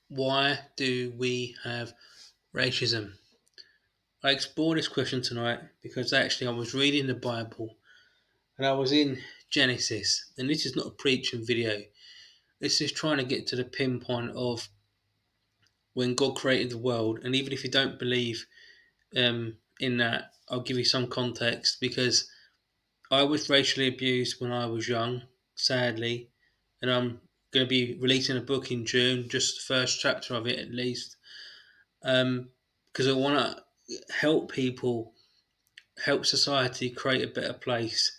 Why do we have racism? I explored this question tonight because actually I was reading the Bible and I was in Genesis, and this is not a preaching video. This is trying to get to the pinpoint of when God created the world. And even if you don't believe in that, I'll give you some context because I was racially abused when I was young, sadly, and I'm going to be releasing a book in June, just the first chapter of it at least, because I want to help people, help society create a better place.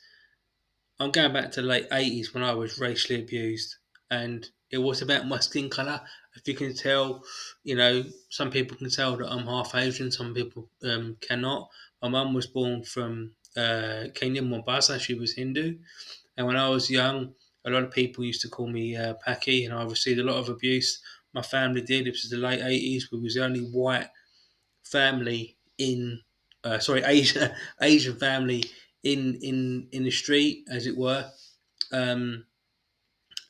I'm going back to the late 80s when I was racially abused, and it was about my skin colour. If you can tell, some people can tell that I'm half Asian, some people cannot. My mum was born from Kenya, Mombasa, she was Hindu, and when I was young, a lot of people used to call me Paki, and I received a lot of abuse. My family did. It was the late 80s. We was the only white family in, Asia, Asian family in the street, as it were. Um,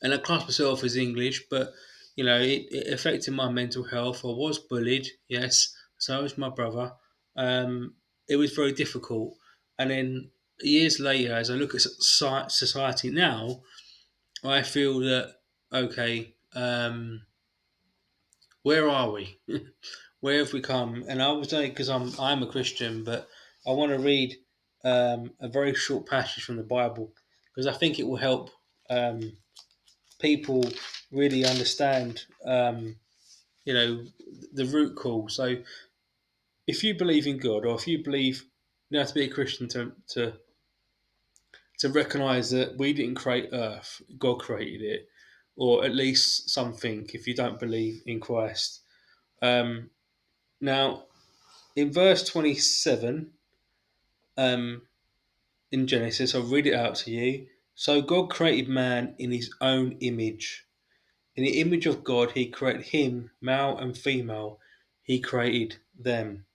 and I class myself as English, but it affected my mental health. I was bullied, yes. So was my brother. It was very difficult. And then years later, as I look at society now, I feel that okay, where are we? Where have we come? And I would say because I'm a Christian, but I want to read a very short passage from the Bible because I think it will help people really understand, the root cause. So if you believe in God, or if you believe you have to be a Christian to recognize that we didn't create Earth, God created it, or at least something. If you don't believe in Christ, um, now in verse 27 um, in Genesis, I'll read it out to you. So God created man in his own image. In the image of God, he created him, male and female, he created them.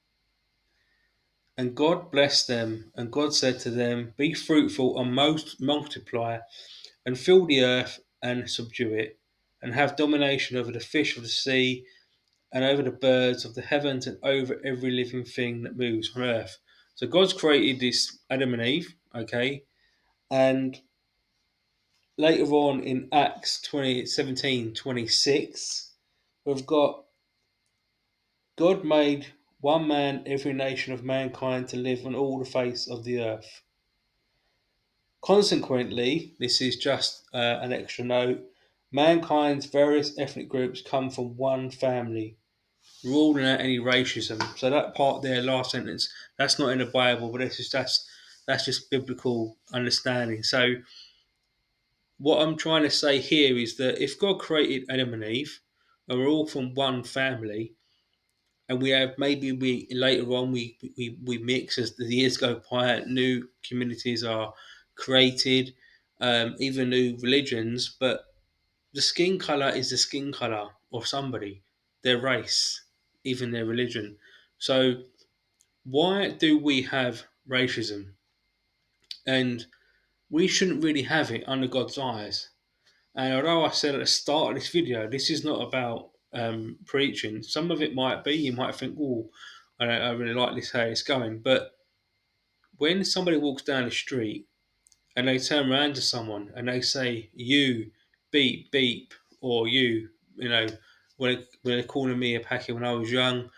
And God blessed them, and God said to them, be fruitful and most multiply, and fill the earth and subdue it, and have domination over the fish of the sea, and over the birds of the heavens, and over every living thing that moves on earth. So God's created this Adam and Eve, okay? And later on in Acts 17:26, we've got God made one man every nation of mankind to live on all the face of the earth. Consequently, this is just an extra note, mankind's various ethnic groups come from one family, ruling out any racism. So that part there, last sentence, that's not in the Bible, but that's just biblical understanding. So what I'm trying to say here is that if God created Adam and Eve, and we're all from one family, and we have maybe we later on we mix as the years go by, new communities are created, even new religions, but the skin color is the skin color of somebody, their race, even their religion. So why do we have racism? And we shouldn't really have it under God's eyes. And although I said at the start of this video, this is not about preaching. Some of it might be. You might think, "Oh, I really like this how it's going." But when somebody walks down the street and they turn around to someone and they say, "You, beep beep," or you know, when they're calling me a packet when I was young,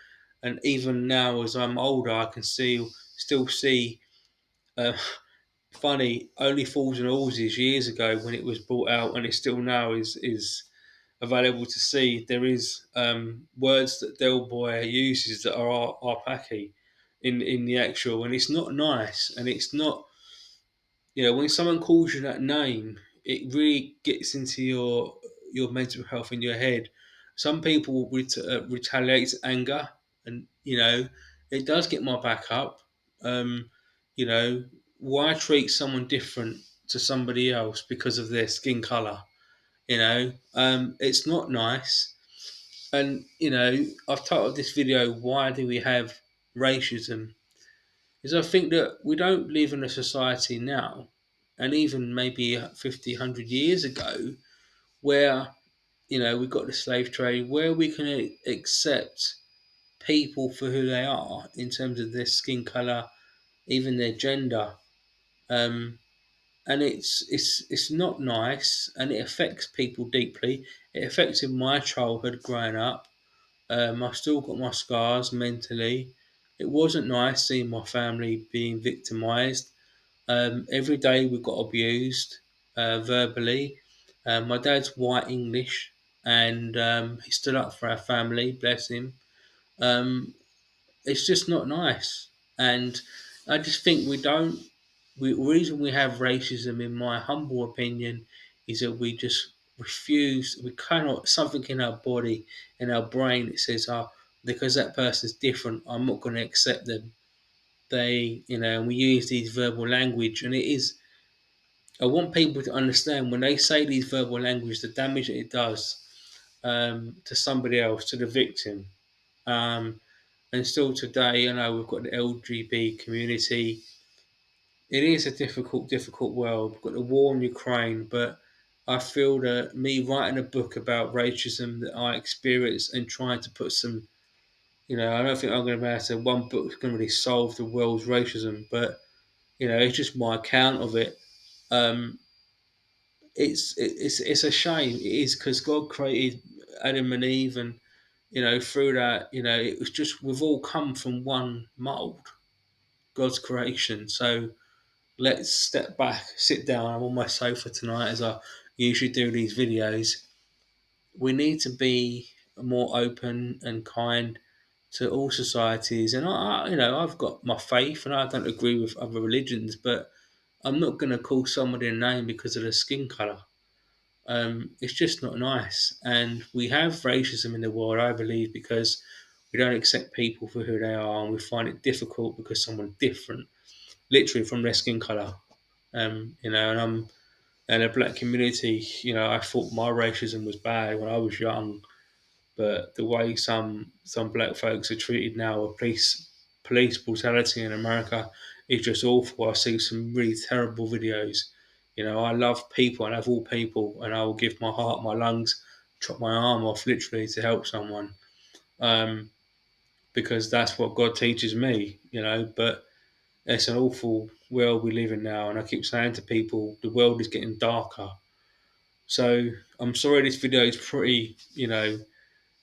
and even now as I'm older, I can still see. Uh, funny, only fools and horses years ago when it was brought out, and it still now is available to see. There is words that Del Boy uses that are Arpaki in the actual, and it's not nice, and it's not. When someone calls you that name, it really gets into your mental health in your head. Some people retaliate anger, and it does get my back up. Um, you know, why treat someone different to somebody else because of their skin color? It's not nice. And I've titled this video, "Why do we have racism?" Is I think that we don't live in a society now, and even maybe 50, 100 years ago, where we've got the slave trade where we can accept people for who they are in terms of their skin color, even their gender. Um, and it's not nice, and it affects people deeply. It affected my childhood growing up. I've still got my scars mentally. It wasn't nice seeing my family being victimized. Every day we got abused verbally. My dad's white English, and he stood up for our family. Bless him. Um, it's just not nice, and I just think we don't. The reason we have racism, in my humble opinion, is that we just refuse. We cannot something in our body, in our brain, it says, "Oh, because that person's different, I'm not going to accept them." And we use these verbal language, and it is. I want people to understand when they say these verbal language, the damage that it does to somebody else, to the victim. Um, and still today, we've got the LGBT community. It is a difficult world. We've got the war in Ukraine, but I feel that me writing a book about racism that I experienced and trying to put some, I don't think I'm going to be able to, one book's going to really solve the world's racism, but, it's just my account of it. Um, it's a shame. It is because God created Adam and Eve, and through that, it was just we've all come from one mold, God's creation. So let's step back, sit down. I'm on my sofa tonight, as I usually do these videos. We need to be more open and kind to all societies. And I've got my faith, and I don't agree with other religions, but I'm not going to call somebody a name because of their skin color. It's just not nice. And we have racism in the world, I believe, because we don't accept people for who they are, and we find it difficult because someone's different, literally from their skin color. And I'm in a black community. I thought my racism was bad when I was young, but the way some black folks are treated now with police brutality in America is just awful. I see some really terrible videos. I love people. I love all people, and I will give my heart, my lungs, chop my arm off literally to help someone, um, because that's what God teaches me. But it's an awful world we live in now, and I keep saying to people, the world is getting darker. So I'm sorry this video is pretty,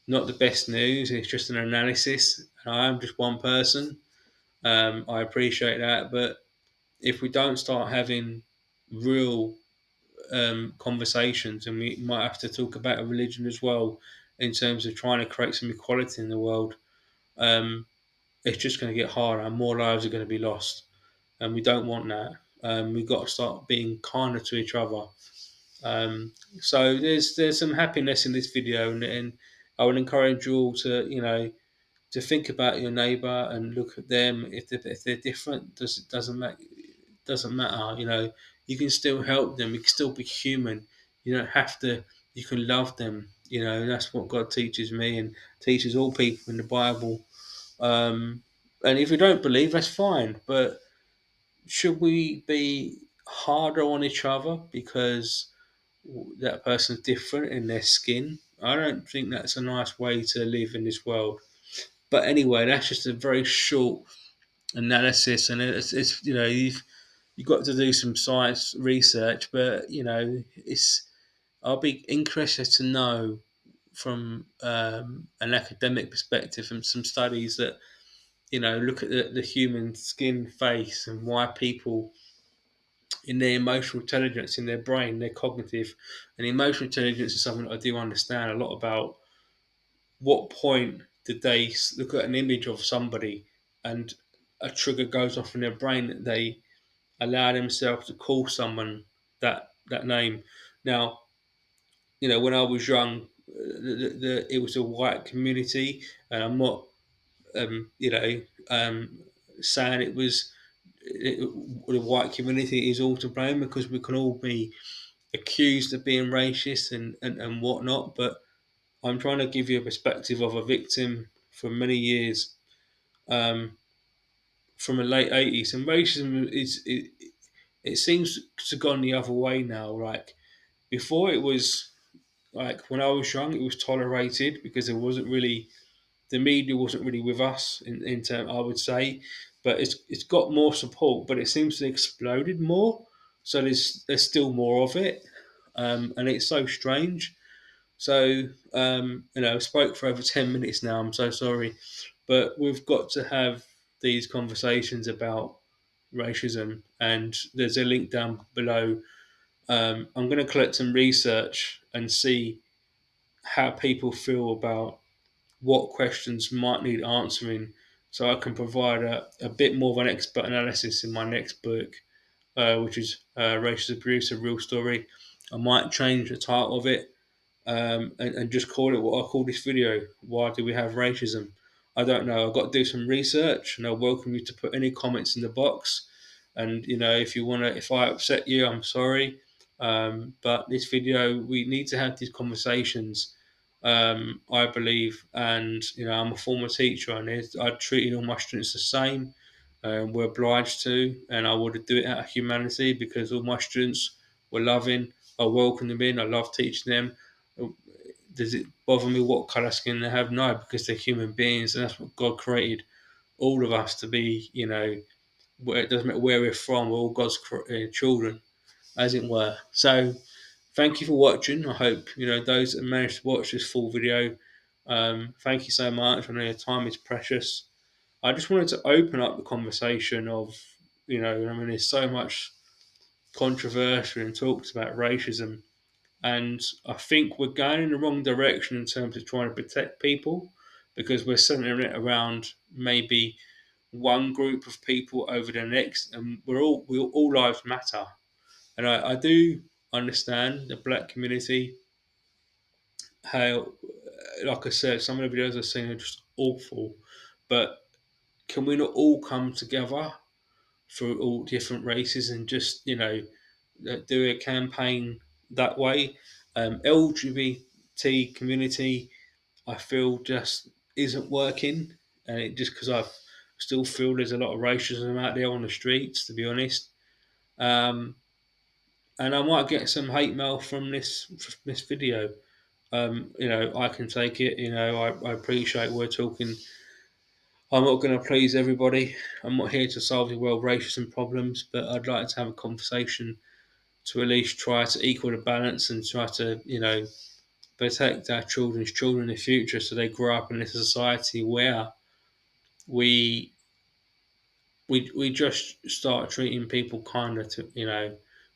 not the best news. It's just an analysis. I am just one person. I appreciate that, but if we don't start having real conversations, and we might have to talk about a religion as well, in terms of trying to create some equality in the world, um, it's just going to get harder, and more lives are going to be lost, and we don't want that. We've got to start being kinder to each other. So there's some happiness in this video, and I would encourage you all to think about your neighbour and look at them. If they're different, doesn't matter. You can still help them. You can still be human. You don't have to. You can love them. That's what God teaches me and teaches all people in the Bible. Um, and if you don't believe, that's fine. But should we be harder on each other because that person's different in their skin? I don't think that's a nice way to live in this world. But anyway, that's just a very short analysis, and it's you've got to do some science research, but it's I'll be interested to know from an academic perspective and some studies that look at the human skin face and why people in their emotional intelligence, in their brain, their cognitive and emotional intelligence is something that I do understand a lot about. What point did they look at an image of somebody and a trigger goes off in their brain that they allow themselves to call someone that name? Now, when I was young, it was a white community, and I'm not, um, saying the white community is all to blame, because we can all be accused of being racist and whatnot. But I'm trying to give you a perspective of a victim for many years, um, from the late '80s, and racism it seems to have gone the other way now. Like before, it was. like when I was young, it was tolerated because there wasn't really the media wasn't really with us in term I would say, but it's got more support, but it seems to have exploded more. So there's still more of it, and it's so strange. So I've spoke for over 10 minutes now. I'm so sorry, but we've got to have these conversations about racism, and there's a link down below. I'm going to collect some research and see how people feel about what questions might need answering so I can provide a bit more of an expert analysis in my next book, which is Racist Abuse, a Real Story. I might change the title of it and just call it what I call this video. Why do we have racism? I don't know. I've got to do some research, and I welcome you to put any comments in the box. And if you want to, if I upset you, I'm sorry. But this video, we need to have these conversations. I believe, and I'm a former teacher, and I treated all my students the same. We're obliged to, and I would do it out of humanity because all my students were loving. I welcome them in. I love teaching them. Does it bother me what colour skin they have? No, because they're human beings, and that's what God created all of us to be. Where it doesn't matter where we're from, we're all God's children, as it were. So, thank you for watching. I hope those that managed to watch this full video. Thank you so much. I know your time is precious. I just wanted to open up the conversation of, there's so much controversy and talks about racism, and I think we're going in the wrong direction in terms of trying to protect people because we're centering it around maybe one group of people over the next, and we all lives matter. And I do understand the black community, how, like I said, some of the videos I've seen are just awful, but can we not all come together for all different races and just do a campaign that way? LGBT community, I feel just isn't working, and it just because I still feel there's a lot of racism out there on the streets, to be honest. Um, and I might get some hate mail from this video. I can take it. I appreciate we're talking. I'm not going to please everybody. I'm not here to solve the world racism problems, but I'd like to have a conversation to at least try to equal the balance and try to, protect our children's children in the future so they grow up in a society where we we just start treating people kinder to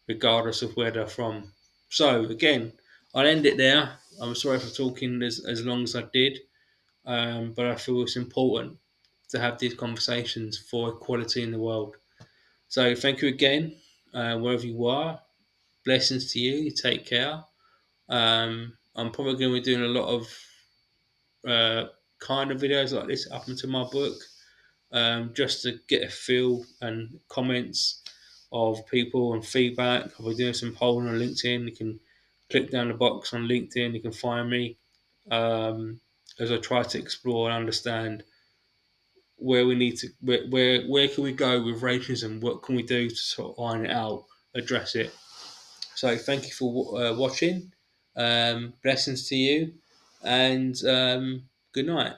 regardless of where they're from. So again, I'll end it there. I'm sorry for talking as long as I did, but I feel it's important to have these conversations for equality in the world. So thank you again, wherever you are. Blessings to you. You take care. I'm probably going to be doing a lot of kind of videos like this up into my book, just to get a feel and comments of people and feedback. I'll be doing some polling on LinkedIn. You can click down the box on LinkedIn. You can find me um, as I try to explore and understand where we need to, where can we go with racism? What can we do to sort of iron it out, address it? So thank you for watching. Blessings to you, and good night.